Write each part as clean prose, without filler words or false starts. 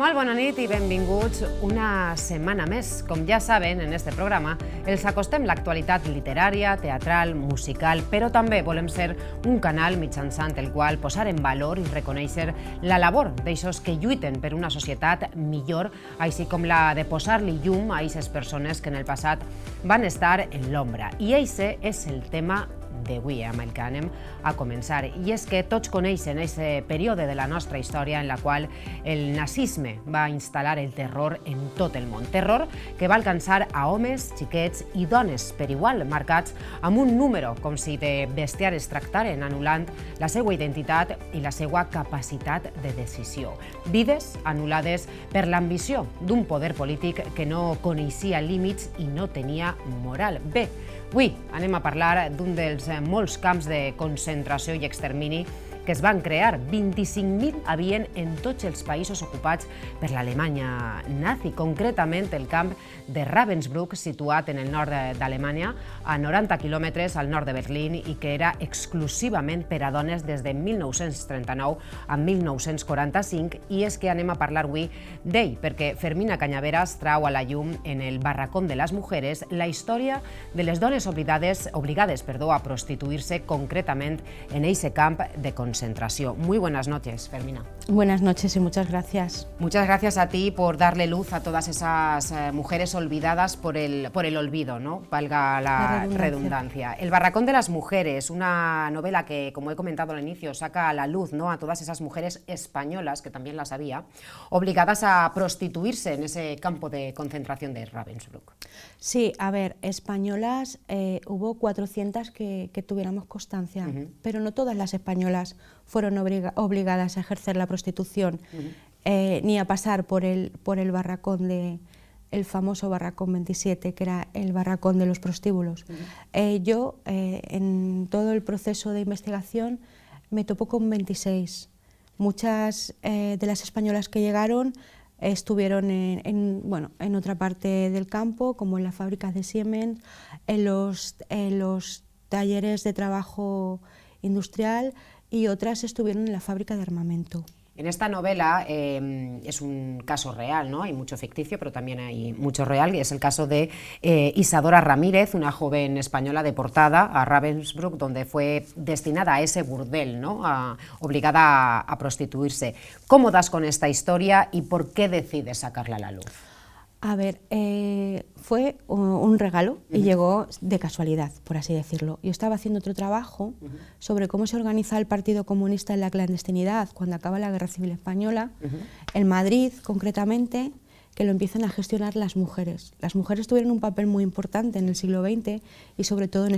Molt bona nit i benvinguts una setmana més. Com ja saben, en este programa els acostem l'actualitat literària, teatral, musical, però també volem ser un canal mitjançant el qual posar en valor i reconèixer la labor d'aixòs que lluiten per una societat millor, així com la de posar-li llum a aquestes persones que en el passat van estar en l'ombra. I eixe és el tema d'avui, amb el que anem a començar. I és que tots coneixen aquest període de la nostra història en la qual el nazisme va instal·lar el terror en tot el món. Terror que va alcançar a homes, xiquets i dones per igual, marcats amb un número, com si de bestiar es tractaren, anul·lant la seva identitat i la seva capacitat de decisió. Vides anul·lades per l'ambició d'un poder polític que no coneixia límits i no tenia moral. Bé, avui anem a parlar d'un dels molts camps de concentració i extermini que es van crear. 25.000 havien en tots els països ocupats per l'Alemanya nazi, concretament el camp de Ravensbrück, situat en el nord d'Alemanya, a 90 quilòmetres al nord de Berlín, i que era exclusivament per a dones des de 1939 a 1945, i és que anem a parlar avui d'ell, perquè Fermina Cañaveras trau a la llum en el Barracón de las Mujeres la història de les dones obligades a prostituir-se, concretament en ese camp de concentració. Muy buenas noches, Fermina. Buenas noches y muchas gracias. Muchas gracias a ti por darle luz a todas esas mujeres olvidadas por el olvido, ¿no? Valga la redundancia. El Barracón de las Mujeres, una novela que, como he comentado al inicio, saca a la luz, ¿no?, a todas esas mujeres españolas, que también las había, obligadas a prostituirse en ese campo de concentración de Ravensbrück. Sí, a ver, españolas hubo 400 que tuviéramos constancia, pero no todas las españolas fueron obligadas a ejercer la prostitución, ni a pasar por el barracón el famoso Barracón 27, que era el barracón de los prostíbulos. Yo, en todo el proceso de investigación, me topo con 26. Muchas de las españolas que llegaron estuvieron en otra parte del campo, como en las fábricas de Siemens, en los talleres de trabajo industrial, y otras estuvieron en la fábrica de armamento. En esta novela es un caso real, ¿no? Hay mucho ficticio, pero también hay mucho real, y es el caso de Isadora Ramírez, una joven española deportada a Ravensbrück, donde fue destinada a ese burdel, ¿no?, obligada a prostituirse. ¿Cómo das con esta historia y por qué decides sacarla a la luz? A ver, fue un regalo y llegó de casualidad, por así decirlo. Yo estaba haciendo otro trabajo sobre cómo se organiza el Partido Comunista en la clandestinidad cuando acaba la Guerra Civil Española, en Madrid concretamente, que lo empiezan a gestionar las mujeres. Las mujeres tuvieron un papel muy importante en el siglo XX y sobre todo en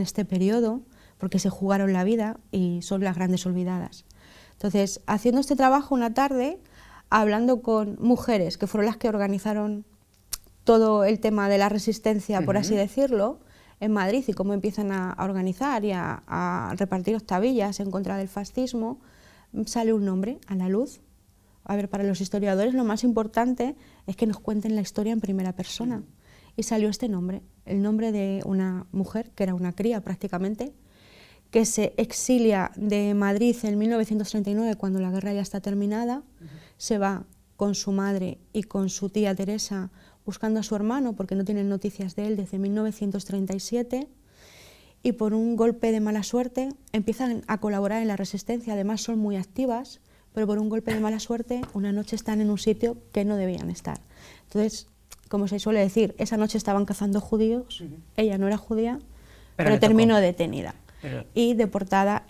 este periodo, porque se jugaron la vida y son las grandes olvidadas. Entonces, haciendo este trabajo una tarde, hablando con mujeres que fueron las que organizaron todo el tema de la resistencia, por así decirlo, en Madrid, y cómo empiezan a organizar y a repartir octavillas en contra del fascismo, sale un nombre a la luz. A ver, para los historiadores lo más importante es que nos cuenten la historia en primera persona. Y salió este nombre, el nombre de una mujer, que era una cría prácticamente, que se exilia de Madrid en 1939, cuando la guerra ya está terminada, se va con su madre y con su tía Teresa buscando a su hermano, porque no tienen noticias de él desde 1937, y por un golpe de mala suerte empiezan a colaborar en la resistencia. Además son muy activas, pero por un golpe de mala suerte una noche están en un sitio que no debían estar. Entonces, como se suele decir, esa noche estaban cazando judíos, ella no era judía, pero terminó detenida y deportada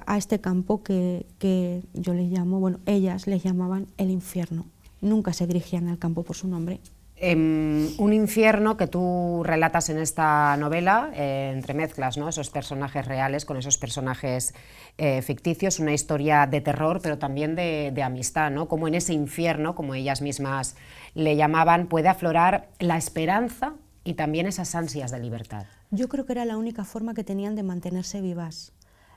a este campo que yo les llamo, bueno, ellas les llamaban el infierno. Nunca se dirigían al campo por su nombre. Un infierno que tú relatas en esta novela, entremezclas, ¿no?, esos personajes reales con esos personajes ficticios, una historia de terror, pero también de amistad, ¿no? Como en ese infierno, como ellas mismas le llamaban, puede aflorar la esperanza y también esas ansias de libertad. Yo creo que era la única forma que tenían de mantenerse vivas.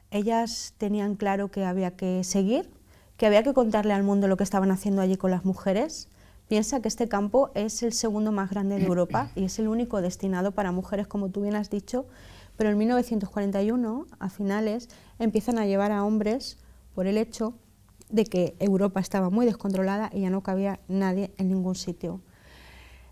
Ellas tenían claro que había que seguir, que había que contarle al mundo lo que estaban haciendo allí con las mujeres. Piensa que este campo es el segundo más grande de Europa y es el único destinado para mujeres, como tú bien has dicho, pero en 1941, a finales, empiezan a llevar a hombres por el hecho de que Europa estaba muy descontrolada y ya no cabía nadie en ningún sitio.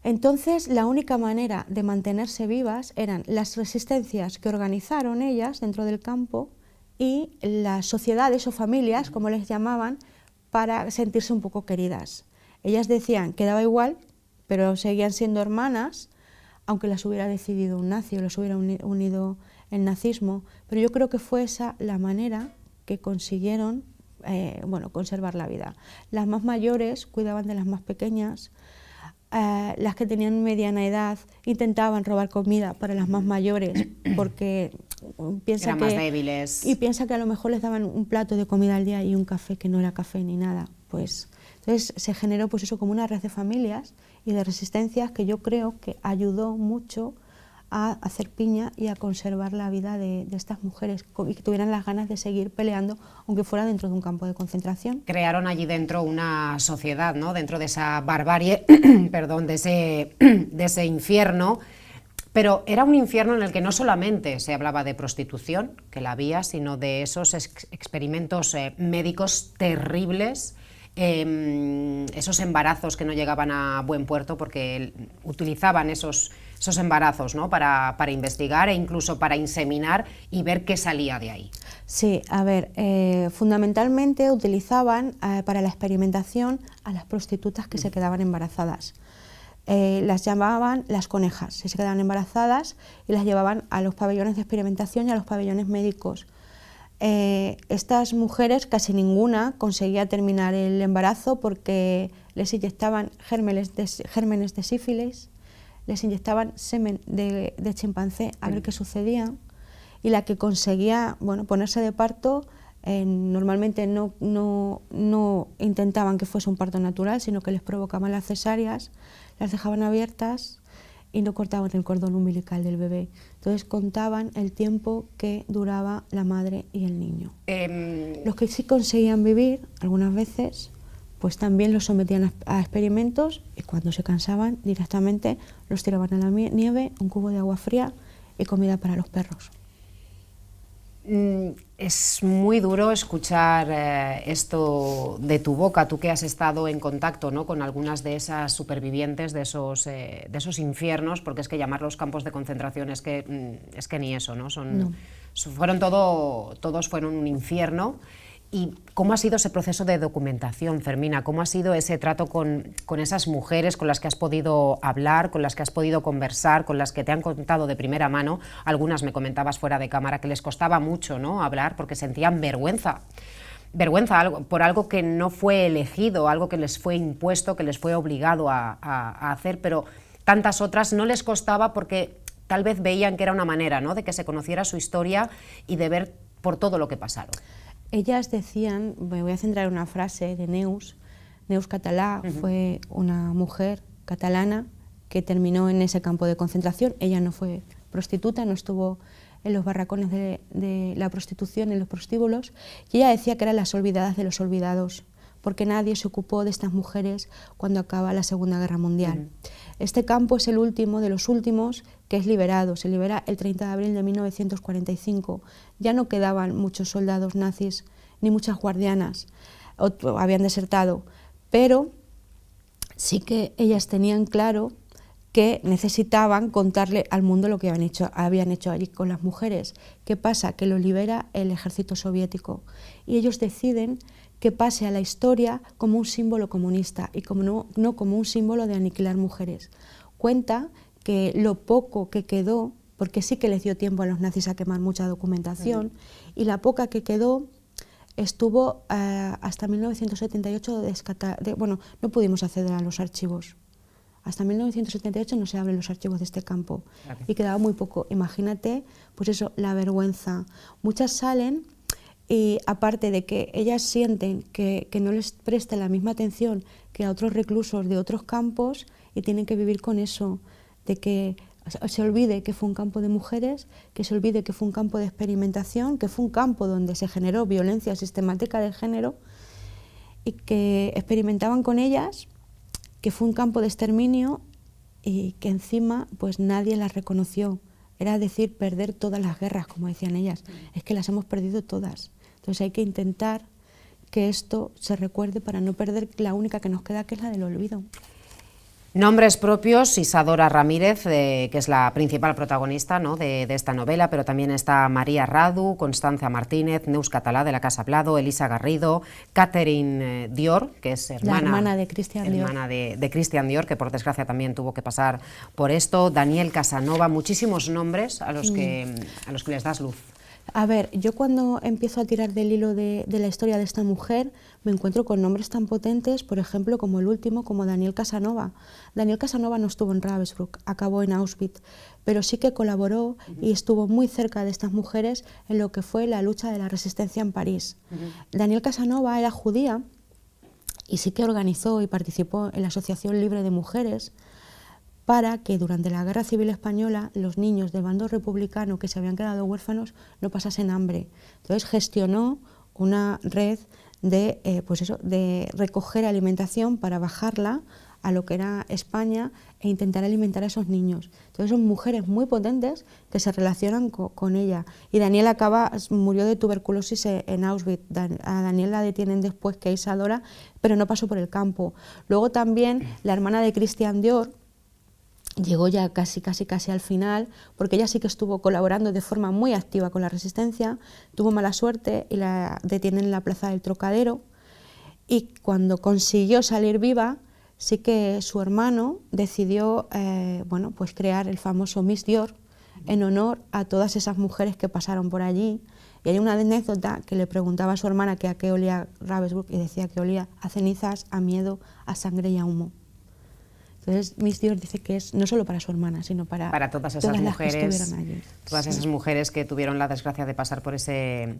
Entonces, la única manera de mantenerse vivas eran las resistencias que organizaron ellas dentro del campo y las sociedades o familias, como les llamaban, para sentirse un poco queridas. Ellas decían que daba igual, pero seguían siendo hermanas, aunque las hubiera decidido un nazi o las hubiera unido el nazismo, pero yo creo que fue esa la manera que consiguieron conservar la vida. Las más mayores cuidaban de las más pequeñas, las que tenían mediana edad intentaban robar comida para las más mayores porque eran más débiles. Y piensa que a lo mejor les daban un plato de comida al día y un café que no era café ni nada. Pues entonces se generó pues eso como una red de familias y de resistencias que yo creo que ayudó mucho a hacer piña y a conservar la vida de estas mujeres y que tuvieran las ganas de seguir peleando, aunque fuera dentro de un campo de concentración. Crearon allí dentro una sociedad, ¿no? Dentro de esa barbarie, perdón, de ese infierno, pero era un infierno en el que no solamente se hablaba de prostitución, que la había, sino de esos experimentos médicos terribles, esos embarazos que no llegaban a buen puerto porque utilizaban esos embarazos, ¿no? para investigar e incluso para inseminar y ver qué salía de ahí. Sí, a ver, fundamentalmente utilizaban para la experimentación a las prostitutas que se quedaban embarazadas. Las llamaban las conejas, se quedaban embarazadas y las llevaban a los pabellones de experimentación y a los pabellones médicos. Estas mujeres, casi ninguna conseguía terminar el embarazo porque les inyectaban gérmenes de sífilis, les inyectaban semen de chimpancé a ver qué sucedía, y la que conseguía ponerse de parto, normalmente no intentaban que fuese un parto natural, sino que les provocaban las cesáreas, las dejaban abiertas y no cortaban el cordón umbilical del bebé. Entonces contaban el tiempo que duraba la madre y el niño. Los que sí conseguían vivir, algunas veces, pues también los sometían a experimentos y cuando se cansaban directamente los tiraban a la nieve, un cubo de agua fría y comida para los perros. Es muy duro escuchar esto de tu boca, tú que has estado en contacto, ¿no? con algunas de esas supervivientes de esos infiernos, porque es que llamarlos campos de concentración es que ni eso, ¿no? Todos fueron un infierno. ¿Y cómo ha sido ese proceso de documentación, Fermina? ¿Cómo ha sido ese trato con esas mujeres con las que has podido hablar, con las que has podido conversar, con las que te han contado de primera mano? Algunas me comentabas fuera de cámara que les costaba mucho, ¿no?, hablar porque sentían vergüenza por algo que no fue elegido, algo que les fue impuesto, que les fue obligado a hacer, pero tantas otras no les costaba porque tal vez veían que era una manera, ¿no?, de que se conociera su historia y de ver por todo lo que pasaron. Ellas decían, me voy a centrar en una frase de Neus Català, fue una mujer catalana que terminó en ese campo de concentración. Ella no fue prostituta, no estuvo en los barracones de la prostitución, en los prostíbulos, y ella decía que eran las olvidadas de los olvidados, porque nadie se ocupó de estas mujeres cuando acaba la Segunda Guerra Mundial. Este campo es el último de los últimos que es liberado, se libera el 30 de abril de 1945. Ya no quedaban muchos soldados nazis ni muchas guardianas, habían desertado, pero sí que ellas tenían claro que necesitaban contarle al mundo lo que habían hecho allí con las mujeres. ¿Qué pasa? Que lo libera el ejército soviético y ellos deciden que pase a la historia como un símbolo comunista y no como un símbolo de aniquilar mujeres. Cuenta que lo poco que quedó, porque sí que les dio tiempo a los nazis a quemar mucha documentación, y la poca que quedó estuvo hasta 1978 no pudimos acceder a los archivos. Hasta 1978 no se abren los archivos de este campo y quedaba muy poco. Imagínate, pues eso, la vergüenza. Muchas salen y aparte de que ellas sienten que no les preste la misma atención que a otros reclusos de otros campos y tienen que vivir con eso, de que se olvide que fue un campo de mujeres, que se olvide que fue un campo de experimentación, que fue un campo donde se generó violencia sistemática de género y que experimentaban con ellas, que fue un campo de exterminio y que encima pues nadie las reconoció. Era decir, perder todas las guerras, como decían ellas. Es que las hemos perdido todas. Entonces hay que intentar que esto se recuerde para no perder la única que nos queda, que es la del olvido. Nombres propios: Isadora Ramírez, que es la principal protagonista, ¿no?, de esta novela, pero también está María Radu, Constanza Martínez, Neus Catalá de la Casa Blado, Elisa Garrido, Catherine Dior, que es hermana de Christian Dior, que por desgracia también tuvo que pasar por esto, Daniel Casanova, muchísimos nombres a los que les das luz. A ver, yo cuando empiezo a tirar del hilo de la historia de esta mujer, me encuentro con nombres tan potentes, por ejemplo, como el último, como Daniel Casanova. Daniel Casanova no estuvo en Ravensbrück, acabó en Auschwitz, pero sí que colaboró y estuvo muy cerca de estas mujeres en lo que fue la lucha de la resistencia en París. Daniel Casanova era judía y sí que organizó y participó en la Asociación Libre de Mujeres, para que durante la Guerra Civil Española los niños del bando republicano que se habían quedado huérfanos no pasasen hambre. Entonces gestionó una red de, de recoger alimentación para bajarla a lo que era España e intentar alimentar a esos niños. Entonces son mujeres muy potentes que se relacionan con ella. Y Daniel murió de tuberculosis en Auschwitz. A Daniel la detienen después que Isadora, pero no pasó por el campo. Luego también la hermana de Christian Dior llegó ya casi al final, porque ella sí que estuvo colaborando de forma muy activa con la resistencia, tuvo mala suerte y la detienen en la plaza del Trocadero, y cuando consiguió salir viva, sí que su hermano decidió pues crear el famoso Miss Dior en honor a todas esas mujeres que pasaron por allí. Y hay una anécdota que le preguntaba a su hermana que a qué olía Ravensbrück, y decía que olía a cenizas, a miedo, a sangre y a humo. Entonces, Miss Dior dice que es no solo para su hermana, sino para todas esas mujeres, allí. Todas esas mujeres que tuvieron la desgracia de pasar por ese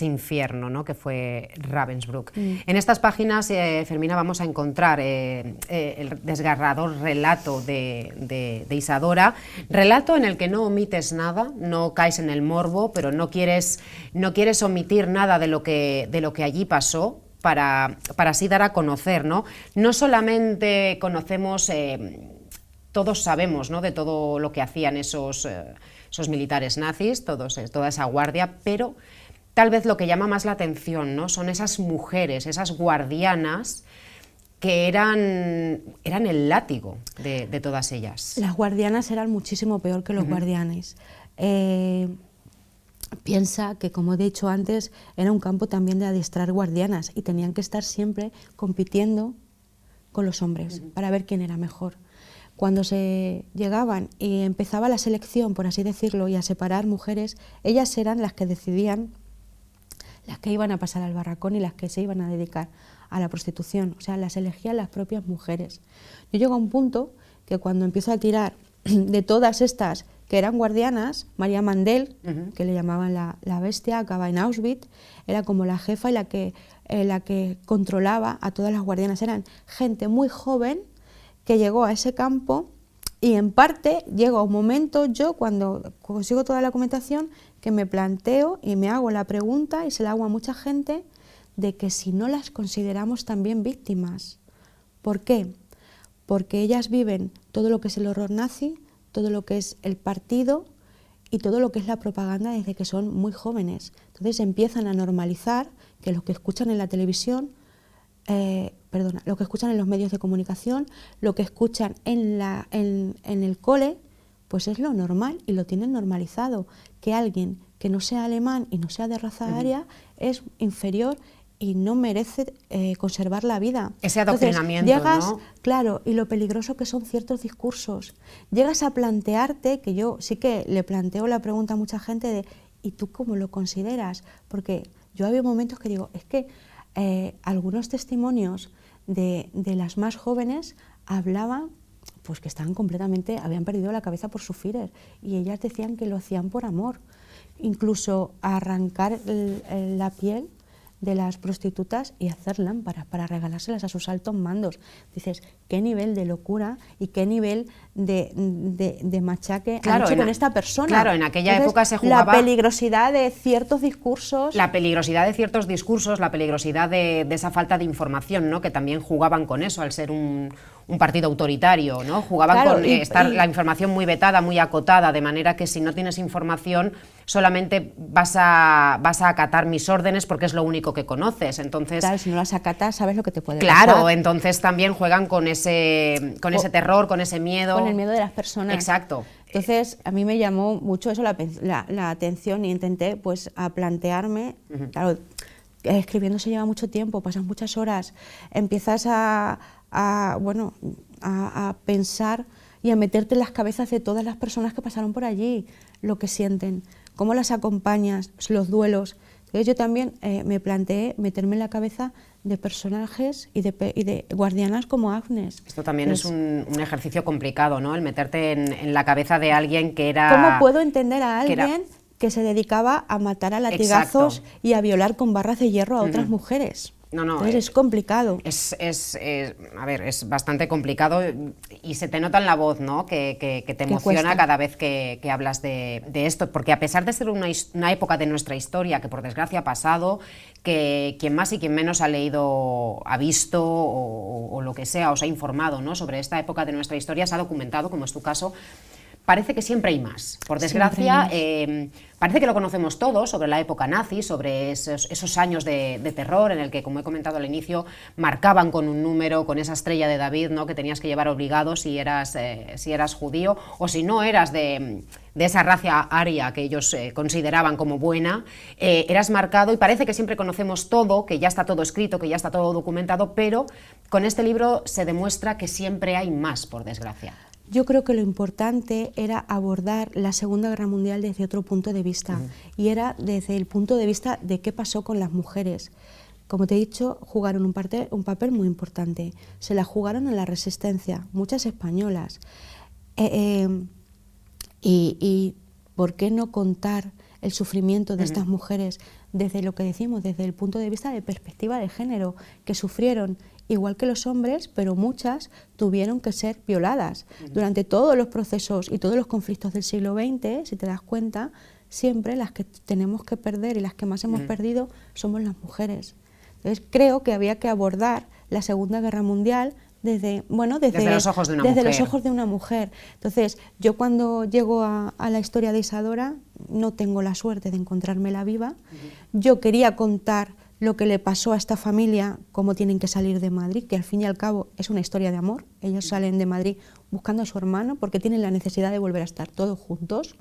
infierno, ¿no?, que fue Ravensbrück. En estas páginas, Fermina, vamos a encontrar el desgarrador relato de Isadora, relato en el que no omites nada, no caes en el morbo, pero no quieres omitir nada de lo que allí pasó, para así dar a conocer, ¿no? No solamente conocemos, todos sabemos, ¿no?, de todo lo que hacían esos militares nazis, toda esa guardia, pero tal vez lo que llama más la atención, ¿no?, son esas mujeres, esas guardianas que eran el látigo de todas ellas. Las guardianas eran muchísimo peor que los guardianes. Piensa que, como he dicho antes, era un campo también de adiestrar guardianas y tenían que estar siempre compitiendo con los hombres para ver quién era mejor. Cuando se llegaban y empezaba la selección, por así decirlo, y a separar mujeres, ellas eran las que decidían, las que iban a pasar al barracón y las que se iban a dedicar a la prostitución. O sea, las elegían las propias mujeres. Yo llego a un punto que cuando empiezo a tirar de todas estas que eran guardianas, María Mandel, que le llamaban la bestia, acaba en Auschwitz, era como la jefa y la que controlaba a todas las guardianas. Eran gente muy joven que llegó a ese campo, y en parte llega un momento, yo cuando consigo toda la documentación, que me planteo y me hago la pregunta, y se la hago a mucha gente, de que si no las consideramos también víctimas. ¿Por qué? Porque ellas viven todo lo que es el horror nazi, todo lo que es el partido y todo lo que es la propaganda desde que son muy jóvenes. Entonces empiezan a normalizar que lo que escuchan en la televisión, lo que escuchan en los medios de comunicación, lo que escuchan en el cole, pues es lo normal y lo tienen normalizado. Que alguien que no sea alemán y no sea de raza aria es inferior y no merece conservar la vida. Ese adoctrinamiento. Entonces, llegas, ¿no? Claro, y lo peligroso que son ciertos discursos. Llegas a plantearte, que yo sí que le planteo la pregunta a mucha gente de ¿y tú cómo lo consideras? Porque yo había momentos que digo, es que algunos testimonios de las más jóvenes hablaban pues que estaban completamente, habían perdido la cabeza por su Führer, y ellas decían que lo hacían por amor. Incluso arrancar la piel de las prostitutas y hacer lámparas para regalárselas a sus altos mandos. Dices, qué nivel de locura y qué nivel de machaque han hecho con esta persona. Claro, en aquella época se jugaba... La peligrosidad de ciertos discursos... La peligrosidad de ciertos discursos, la peligrosidad de esa falta de información, ¿no?, que también jugaban con eso, al ser un un partido autoritario, ¿no? Jugaban Claro, con la información muy vetada, muy acotada, de manera que si no tienes información solamente vas a acatar mis órdenes porque es lo único que conoces. Entonces, claro, si no las acatas, sabes lo que te puede claro, pasar. entonces también juegan con ese terror, con ese miedo. Con el miedo de las personas. Exacto. Entonces, a mí me llamó mucho eso la atención y intenté pues a plantearme, claro, escribiendo se lleva mucho tiempo, pasas muchas horas, empiezas a pensar y a meterte en las cabezas de todas las personas que pasaron por allí, lo que sienten, cómo las acompañas, los duelos. Entonces yo también me planteé meterme en la cabeza de personajes y de guardianas como Agnes. Esto también es un ejercicio complicado, ¿no? El meterte en la cabeza de alguien que era... ¿Cómo puedo entender a alguien que se dedicaba a matar a latigazos y a violar con barras de hierro a otras mujeres? No, entonces es complicado. A ver, es bastante complicado y se te nota en la voz, ¿no? Que te emociona cuesta. cada vez que hablas de esto, porque a pesar de ser una época de nuestra historia que por desgracia ha pasado, que quien más y quien menos ha leído, ha visto o lo que sea, os ha informado, ¿no? Sobre esta época de nuestra historia, se ha documentado, como es tu caso. Parece que siempre hay más. Por desgracia, parece que lo conocemos todos sobre la época nazi, sobre esos años de terror en el que, como he comentado al inicio, marcaban con un número, con esa estrella de David, ¿no? Que tenías que llevar obligado si eras judío o si no eras de esa raza aria que ellos consideraban como buena, eras marcado y parece que siempre conocemos todo, que ya está todo escrito, que ya está todo documentado, pero con este libro se demuestra que siempre hay más, por desgracia. Yo creo que lo importante era abordar la Segunda Guerra Mundial desde otro punto de vista, y era desde el punto de vista de qué pasó con las mujeres. Como te he dicho, jugaron un papel muy importante, se la jugaron en la resistencia, muchas españolas. Y ¿por qué no contar el sufrimiento de estas mujeres desde lo que decimos, desde el punto de vista de perspectiva de género, que sufrieron igual que los hombres, pero muchas tuvieron que ser violadas? Durante todos los procesos y todos los conflictos del siglo XX, si te das cuenta, siempre las que tenemos que perder y las que más hemos perdido somos las mujeres. Entonces creo que había que abordar la Segunda Guerra Mundial desde los ojos de una mujer. Entonces, yo cuando llego a la historia de Isadora, no tengo la suerte de encontrármela viva. Yo quería contar lo que le pasó a esta familia, cómo tienen que salir de Madrid, que al fin y al cabo es una historia de amor. Ellos salen de Madrid buscando a su hermano porque tienen la necesidad de volver a estar todos juntos.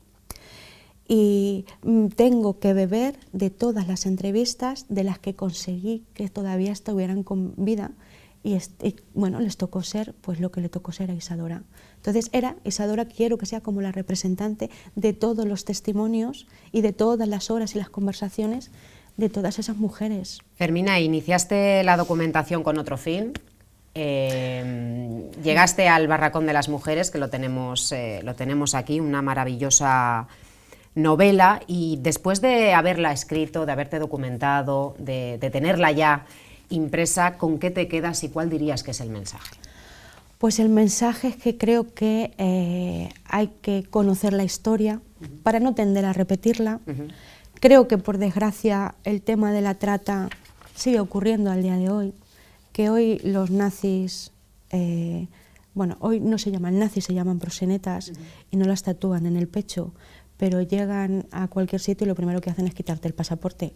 Y tengo que beber de todas las entrevistas de las que conseguí que todavía estuvieran con vida. Y bueno, les tocó ser pues lo que le tocó ser a Isadora. Entonces Isadora quiero que sea como la representante de todos los testimonios y de todas las horas y las conversaciones de todas esas mujeres. Fermina, iniciaste la documentación con otro fin, llegaste al Barracón de las Mujeres, que lo tenemos aquí, una maravillosa novela, y después de haberla escrito, de haberte documentado, de tenerla ya impresa, ¿con qué te quedas y cuál dirías que es el mensaje? Pues el mensaje es que creo que hay que conocer la historia para no tender a repetirla. Creo que por desgracia el tema de la trata sigue ocurriendo al día de hoy, que hoy los nazis, hoy no se llaman nazis, se llaman proxenetas y no las tatúan en el pecho, pero llegan a cualquier sitio y lo primero que hacen es quitarte el pasaporte.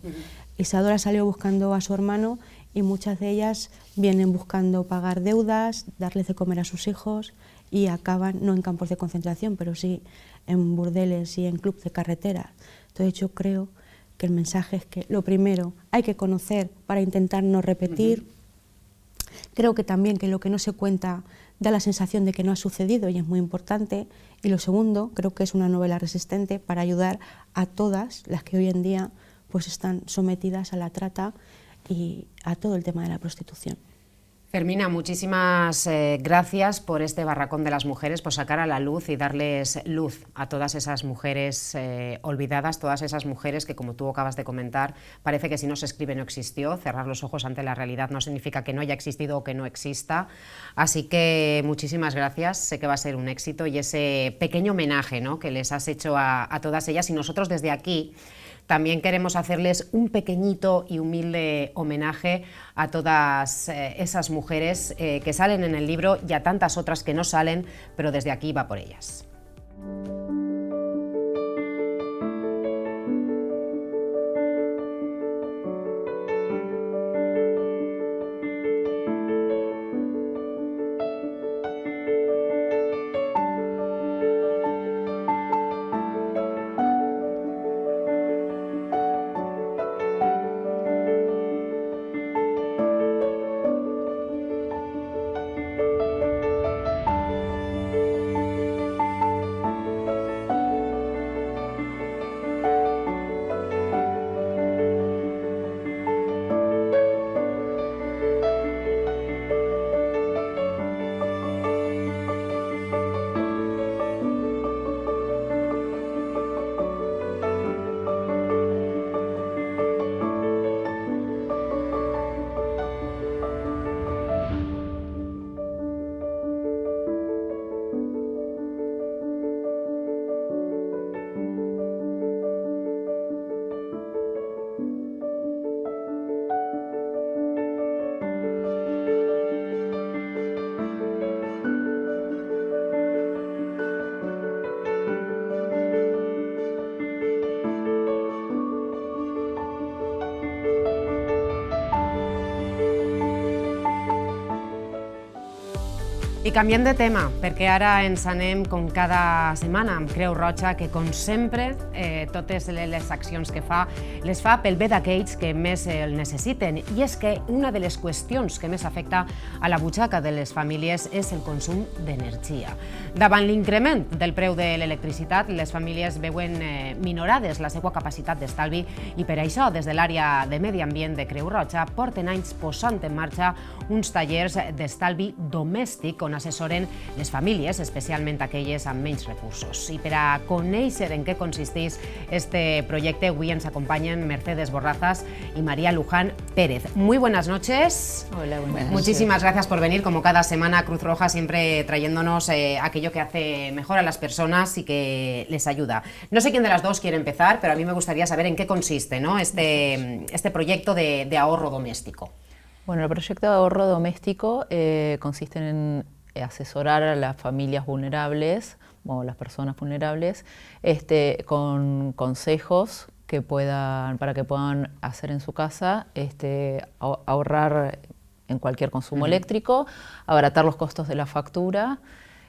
Isadora salió buscando a su hermano y muchas de ellas vienen buscando pagar deudas, darles de comer a sus hijos y acaban, no en campos de concentración, pero sí en burdeles y en clubes de carretera. Entonces yo creo que el mensaje es que lo primero hay que conocer para intentar no repetir. Creo que también que lo que no se cuenta da la sensación de que no ha sucedido y es muy importante. Y lo segundo, creo que es una novela resistente para ayudar a todas las que hoy en día pues están sometidas a la trata y a todo el tema de la prostitución. Fermina, muchísimas gracias por este Barracón de las Mujeres, por sacar a la luz y darles luz a todas esas mujeres olvidadas, todas esas mujeres que, como tú acabas de comentar, parece que si no se escribe no existió. Cerrar los ojos ante la realidad no significa que no haya existido o que no exista. Así que muchísimas gracias, sé que va a ser un éxito y ese pequeño homenaje, ¿no?, que les has hecho a todas ellas, y nosotros desde aquí también queremos hacerles un pequeñito y humilde homenaje a todas esas mujeres que salen en el libro y a tantas otras que no salen, pero desde aquí va por ellas. I canviem de tema, perquè ara ens anem, com cada setmana, amb Creu Roja, que, com sempre, totes les accions que fa, les fa pel bé d'aquells que més el necessiten. I és que una de les qüestions que més afecta a la butxaca de les famílies és el consum d'energia. Davant l'increment del preu de l'electricitat, les famílies veuen minorades la seva capacitat d'estalvi i per això, des de l'àrea de Medi Ambient de Creu Roja, porten anys posant en marxa uns tallers d'estalvi domèstic on assessoren les famílies, especialment aquelles amb menys recursos. I per a conèixer en què consisteix este projecte, avui ens acompanyen Mercedes Borrazas y María Luján Pérez. Muy buenas noches. Hola, buenas noches. Muchísimas gracias por venir, como cada semana, Cruz Roja siempre trayéndonos aquello que hace mejor a las personas y que les ayuda. No sé quién de las dos quiere empezar, pero a mí me gustaría saber en qué consiste, ¿no?, este proyecto de ahorro doméstico. Bueno, el proyecto de ahorro doméstico consiste en asesorar a las familias vulnerables o las personas vulnerables con consejos para que puedan hacer en su casa, ahorrar en cualquier consumo eléctrico, abaratar los costos de la factura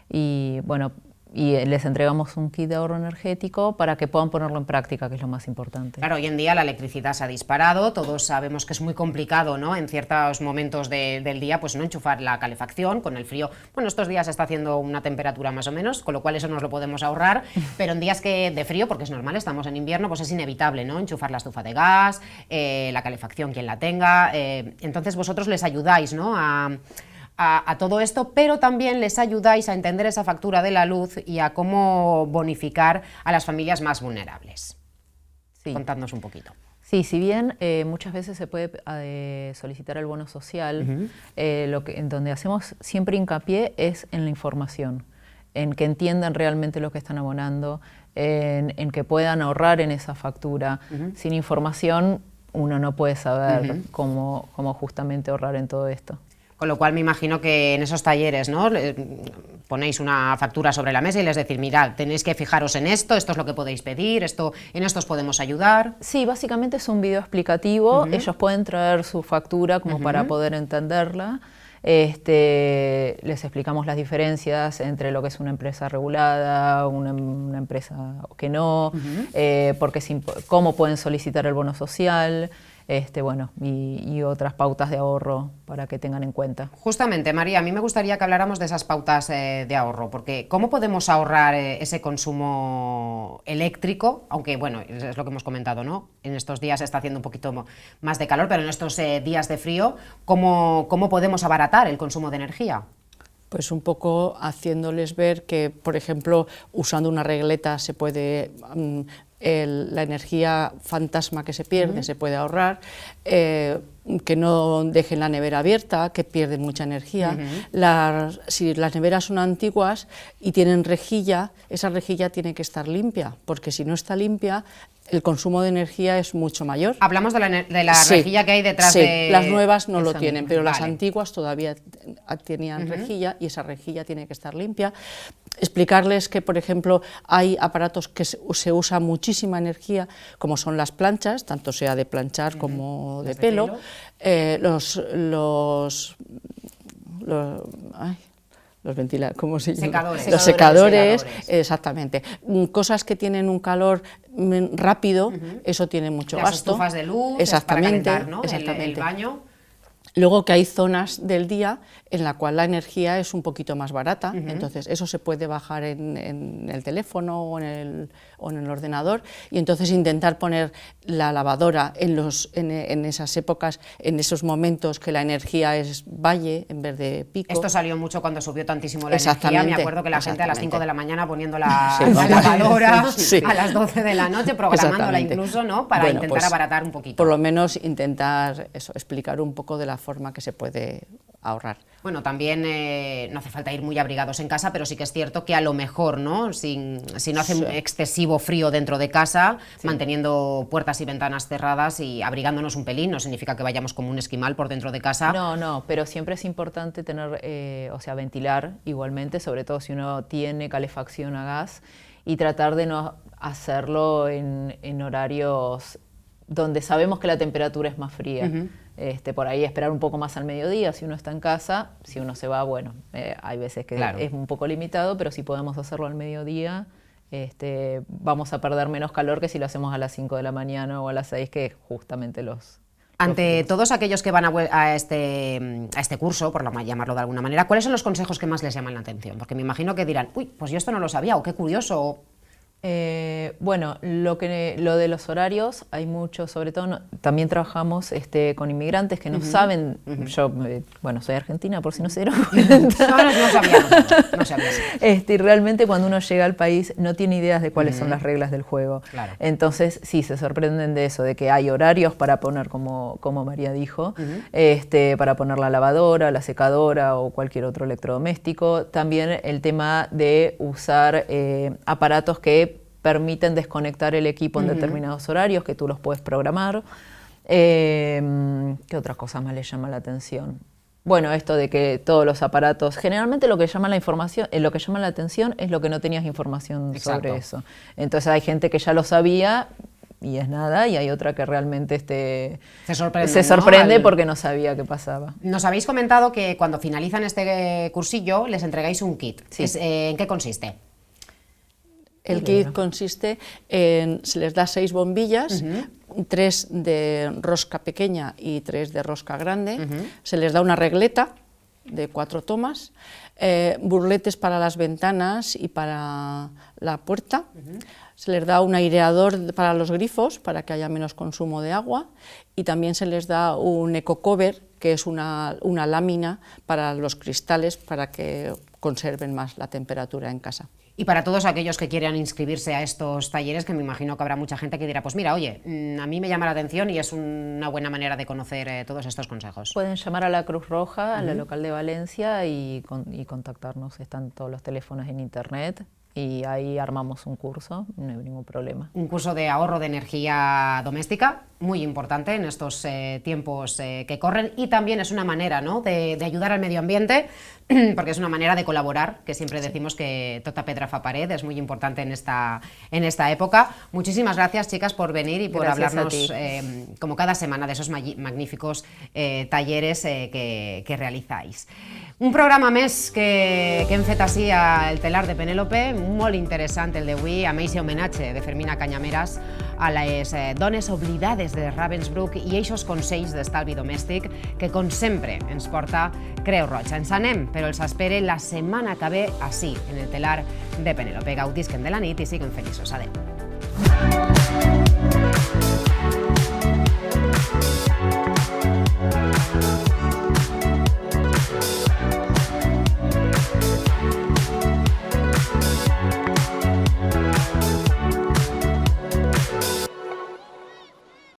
y, bueno, y les entregamos un kit de ahorro energético para que puedan ponerlo en práctica, que es lo más importante. Claro, hoy en día la electricidad se ha disparado, todos sabemos que es muy complicado, ¿no?, en ciertos momentos del día, pues no enchufar la calefacción con el frío. Bueno, estos días está haciendo una temperatura más o menos, con lo cual eso nos lo podemos ahorrar, pero en días de frío, porque es normal, estamos en invierno, pues es inevitable, ¿no?, enchufar la estufa de gas, la calefacción, quien la tenga. Entonces vosotros les ayudáis, ¿no?, a todo esto, pero también les ayudáis a entender esa factura de la luz y a cómo bonificar a las familias más vulnerables. Sí. Contadnos un poquito. Sí, si bien muchas veces se puede solicitar el bono social, en donde hacemos siempre hincapié es en la información, en que entiendan realmente lo que están abonando, en que puedan ahorrar en esa factura. Sin información uno no puede saber cómo justamente ahorrar en todo esto. Con lo cual me imagino que en esos talleres, ¿no?, ponéis una factura sobre la mesa y les decís, mirad, tenéis que fijaros en esto, esto es lo que podéis pedir, en esto os podemos ayudar. Sí, básicamente es un video explicativo, ellos pueden traer su factura como para poder entenderla. Les explicamos las diferencias entre lo que es una empresa regulada, una empresa que no, cómo pueden solicitar el bono social, bueno, y otras pautas de ahorro para que tengan en cuenta. Justamente, María, a mí me gustaría que habláramos de esas pautas de ahorro, porque ¿cómo podemos ahorrar ese consumo eléctrico? Aunque, bueno, es lo que hemos comentado, ¿no? En estos días está haciendo un poquito más de calor, pero en estos días de frío, ¿cómo podemos abaratar el consumo de energía? Pues un poco haciéndoles ver que, por ejemplo, usando una regleta se puede... la energía fantasma que se pierde se puede ahorrar, que no dejen la nevera abierta, que pierden mucha energía. Si las neveras son antiguas y tienen rejilla, esa rejilla tiene que estar limpia, porque si no está limpia, el consumo de energía es mucho mayor. Hablamos de la Sí, rejilla que hay detrás sí, de... las nuevas no lo Esa tienen, misma. pero las Vale. antiguas todavía tenían rejilla y esa rejilla tiene que estar limpia. Explicarles que, por ejemplo, hay aparatos que se usa muchísima energía, como son las planchas, tanto sea de planchar como de Las de pelo. pelo. ¿Cómo se llama? Secadores. Los Secadores. secadores, exactamente. Cosas que tienen un calor rápido, eso tiene mucho Las gasto. estufas de luz, para exactamente, calentar, ¿no? exactamente. El baño. Luego que hay zonas del día en la cual la energía es un poquito más barata, entonces eso se puede bajar en el teléfono o en el ordenador, y entonces intentar poner la lavadora en esas épocas, en esos momentos que la energía es valle en vez de pico. Esto salió mucho cuando subió tantísimo la energía. Exactamente, Me acuerdo que la gente a las 5 de la mañana poniendo la Sí, vamos. lavadora, Sí. a las 12 de la noche, programándola Exactamente. incluso, ¿no? Para Bueno, intentar pues, abaratar un poquito. Por lo menos intentar explicar un poco de la forma que se puede ahorrar. Bueno, también no hace falta ir muy abrigados en casa, pero sí que es cierto que a lo mejor, ¿no? Si no hace excesivo frío dentro de casa, manteniendo puertas y ventanas cerradas y abrigándonos un pelín, no significa que vayamos como un esquimal por dentro de casa. No, pero siempre es importante tener, ventilar igualmente, sobre todo si uno tiene calefacción a gas, y tratar de no hacerlo en horarios donde sabemos que la temperatura es más fría. Por ahí esperar un poco más al mediodía si uno está en casa. Si uno se va, bueno, hay veces que Claro. es un poco limitado, pero si podemos hacerlo al mediodía, vamos a perder menos calor que si lo hacemos a las 5 de la mañana o a las 6, que justamente Ante todos aquellos que van a este curso, por llamarlo de alguna manera, ¿cuáles son los consejos que más les llaman la atención? Porque me imagino que dirán, uy, pues yo esto no lo sabía, o qué curioso. Bueno, lo de los horarios, hay mucho, sobre todo también trabajamos con inmigrantes que no saben. Yo, soy argentina, por si no se dieron cuenta. No sabíamos. Y realmente cuando uno llega al país no tiene ideas de cuáles son las reglas del juego. Claro. Entonces sí, se sorprenden de eso, de que hay horarios para poner, como María dijo, para poner la lavadora, la secadora o cualquier otro electrodoméstico. También el tema de usar aparatos que permiten desconectar el equipo en determinados horarios, que tú los puedes programar. ¿Qué otra cosa más le llama la atención? Bueno, esto de que todos los aparatos, generalmente lo que llama la atención es lo que no tenías información sobre eso. Entonces hay gente que ya lo sabía y es nada, y hay otra que realmente se sorprende, ¿no? Porque no sabía qué pasaba. Nos habéis comentado que cuando finalizan este cursillo les entregáis un kit. Sí. ¿En qué consiste? El kit consiste en, se les da 6 bombillas, 3 de rosca pequeña y 3 de rosca grande, se les da una regleta de 4 tomas, burletes para las ventanas y para la puerta, se les da un aireador para los grifos para que haya menos consumo de agua, y también se les da un eco-cover, que es una lámina para los cristales para que conserven más la temperatura en casa. Y para todos aquellos que quieran inscribirse a estos talleres, que me imagino que habrá mucha gente que dirá, pues mira, oye, a mí me llama la atención y es una buena manera de conocer todos estos consejos. Pueden llamar a la Cruz Roja, a la local de Valencia, y contactarnos. Están todos los teléfonos en internet y ahí armamos un curso, no hay ningún problema. Un curso de ahorro de energía doméstica, muy importante en estos tiempos que corren, y también es una manera, ¿no?, de ayudar al medio ambiente, porque es una manera de colaborar, que siempre decimos que tota pedra fa pared, es muy importante en esta época. Muchísimas gracias, chicas, por venir y por hablarnos, como cada semana, de esos magníficos talleres que realizáis. Un programa més que hem fet així al telar de Penélope, molt interessant el d'avui, amb aquest homenatge de Fermina Canyameras a les dones oblidades de Ravensbrück i aquests consells d'estalvi domèstic que, com sempre, ens porta Creu Roja. Ens anem, però els espere la setmana que ve així, en el telar de Penélope. Gaudisquen de la nit i siguen feliços. Adéu.